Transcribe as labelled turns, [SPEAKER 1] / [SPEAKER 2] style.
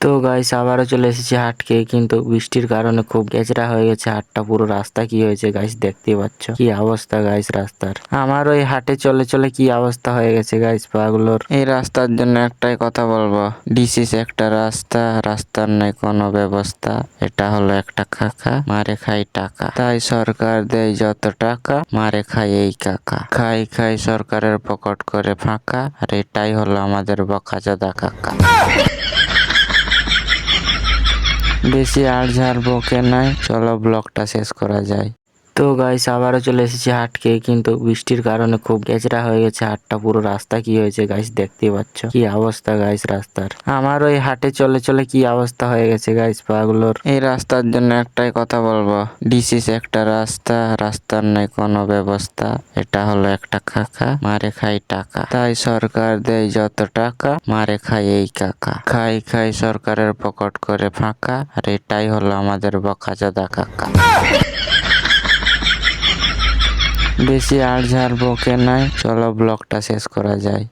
[SPEAKER 1] তো গাইস আবারও চলে এসেছি হাটকে, কিন্তু বৃষ্টির কারণে খুব গেছড়া হয়ে গেছে হাটটা। পুরো রাস্তা কি হয়েছে গাইস দেখতে পাচ্ছ, কি অবস্থা গাইস রাস্তার। আমার ওই হাটে চলে চলে কি অবস্থা হয়ে গেছে গাইস পাগুলোর। এই রাস্তার জন্য একটাই কথা বলবো, ডিসিস একটা রাস্তা, রাস্তার নাই কোনো ব্যবস্থা। এটা হলো একটা খাকা, মারে খাই টাকা। তাই সরকার দেয় যত টাকা, মারে খাই এই কাকা। খাই খাই সরকারের পকেট করে ফাঁকা, আর এটাই হলো আমাদের বকাচোদা কাকা। বেশি আর ঝাড় বকে নাই, চলো ব্লগটা শেষ করা যায়। তো গাইস আবারও চলে এসেছি হাটকে, কিন্তু বৃষ্টির কারণে খুব গেছড়া হয়ে গেছে হাটটা। পুরো রাস্তা কি হয়েছে গাইস দেখতে পাচ্ছ, কি অবস্থা গাইস রাস্তার। আমার ওই হাটে চলে চলে কি অবস্থা হয়ে গেছে গাইস পাগুলোর। এই রাস্তার জন্য একটাই কথা বলবো, ডিসিস একটা রাস্তা, রাস্তার নাই কোনো ব্যবস্থা। এটা হলো একটা খাকা, মারে খাই টাকা। তাই সরকার দেয় যত টাকা, মারে খাই এই কাকা। খাই খাই সরকারের পকেট করে ফাঁকা, আর এটাই হলো আমাদের বকাচোদা কাকা। বেশি আর ঝাড় বকে নাই, চলো ব্লগটা শেষ করা যায়।